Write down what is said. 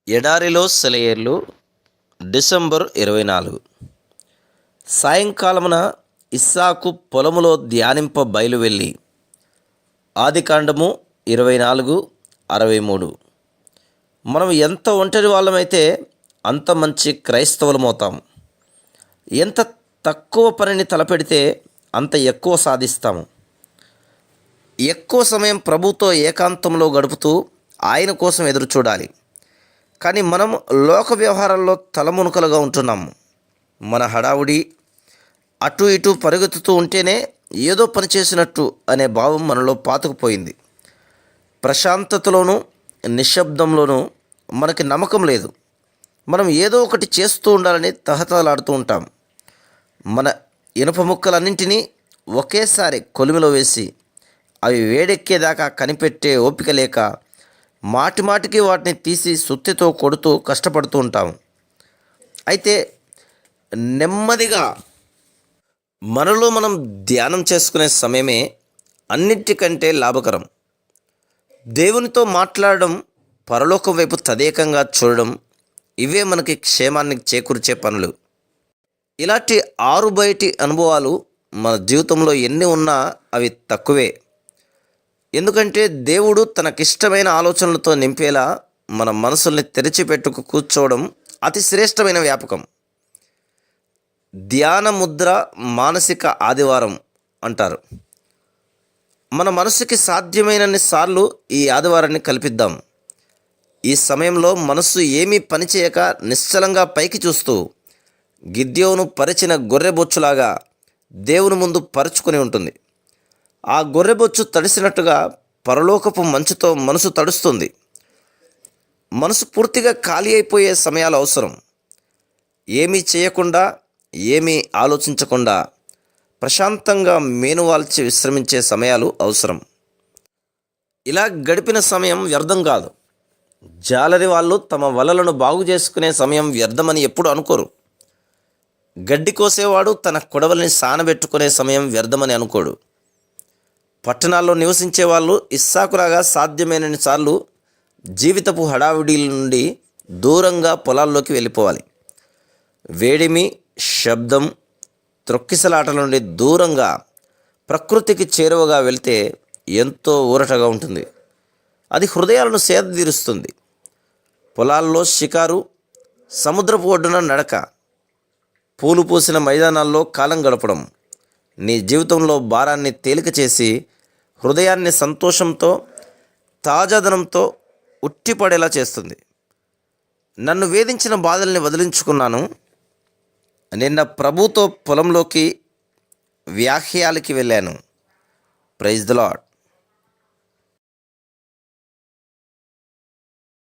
ఎడారిలో సెలయేర్లు డిసెంబర్ 24. సాయంకాలమున ఇస్సాకు పొలములో ధ్యానింప బయలువెళ్ళి. ఆదికాండము 24:63. మనం ఎంత ఒంటరి వాళ్ళమైతే అంత మంచి క్రైస్తవులమవుతాం. ఎంత తక్కువ పనిని తలపెడితే అంత ఎక్కువ సాధిస్తాము. ఎక్కువ సమయం ప్రభుతో ఏకాంతంలో గడుపుతూ ఆయన కోసం ఎదురు చూడాలి. కానీ మనం లోక వ్యవహారాల్లో తలమునకలుగా ఉంటున్నాము. మన హడావుడి అటు ఇటు పరుగెత్తుతూ ఉంటేనే ఏదో పని చేసినట్టు అనే భావం మనలో పాతుకుపోయింది. ప్రశాంతతలోనూ నిశ్శబ్దంలోనూ మనకి నమ్మకం లేదు. మనం ఏదో ఒకటి చేస్తూ ఉండాలని తహతలాడుతూ ఉంటాం. మన ఇనుప ముక్కలన్నింటినీ ఒకేసారి కొలిమిలో వేసి అవి వేడెక్కేదాకా కనిపెట్టే ఓపిక లేక మాటిమాటికి వాటిని తీసి సుత్తితో కొడుతూ కష్టపడుతూ ఉంటాము. అయితే నెమ్మదిగా మనలో మనం ధ్యానం చేసుకునే సమయమే అన్నిటికంటే లాభకరం. దేవునితో మాట్లాడడం, పరలోకం వైపు తదేకంగా చూడడం, ఇవే మనకి క్షేమాన్ని చేకూర్చే పనులు. ఇలాంటి ఆరుబయటి అనుభవాలు మన జీవితంలో ఎన్ని ఉన్నా అవి తక్కువే. ఎందుకంటే దేవుడు తనకిష్టమైన ఆలోచనలతో నింపేలా మన మనసుల్ని తెరిచిపెట్టుకు కూర్చోవడం అతి శ్రేష్టమైన వ్యాపకం. ధ్యాన ముద్ర మానసిక ఆదివారం అంటారు. మన మనసుకి సాధ్యమైనన్ని సార్లు ఈ ఆదివారాన్ని కల్పిద్దాం. ఈ సమయంలో మనస్సు ఏమీ పనిచేయక నిశ్చలంగా పైకి చూస్తూ గిద్యోను పరిచిన గొర్రెబొచ్చులాగా దేవుని ముందు పరుచుకొని ఉంటుంది. ఆ గొర్రెబొచ్చు తడిసినట్టుగా పరలోకపు మంచుతో మనసు తడుస్తుంది. మనసు పూర్తిగా ఖాళీ అయిపోయే సమయాలు అవసరం. ఏమీ చేయకుండా, ఏమీ ఆలోచించకుండా ప్రశాంతంగా మేనువాల్చి విశ్రమించే సమయాలు అవసరం. ఇలా గడిపిన సమయం వ్యర్థం కాదు. జాలరి వాళ్ళు తమ వలలను బాగు చేసుకునే సమయం వ్యర్థమని ఎప్పుడు అనుకోరు. గడ్డి కోసేవాడు తన కొడవల్ని సానబెట్టుకునే సమయం వ్యర్థమని అనుకోడు. పట్టణాల్లో నివసించే వాళ్ళు ఇస్సాకులాగా సాధ్యమైనన్ని సార్లు జీవితపు హడావిడిల నుండి దూరంగా పొలాల్లోకి వెళ్ళిపోవాలి. వేడిమి, శబ్దం, త్రొక్కిసలాటల నుండి దూరంగా ప్రకృతికి చేరువగా వెళ్తే ఎంతో ఊరటగా ఉంటుంది. అది హృదయాలను సేదతీరుస్తుంది. పొలాల్లో షికారు, సముద్రపు ఒడ్డున నడక, పూలు పూసిన మైదానాల్లో కాలం గడపడం నీ జీవితంలో భారాన్ని తేలిక చేసి హృదయాన్ని సంతోషంతో, తాజాదనంతో ఉట్టిపడేలా చేస్తుంది. నన్ను వేధించిన బాధల్ని వదిలించుకున్నాను. నిన్న ప్రభుతో పొలంలోకి వ్యాఖ్యాలకి వెళ్ళాను. Praise the lord.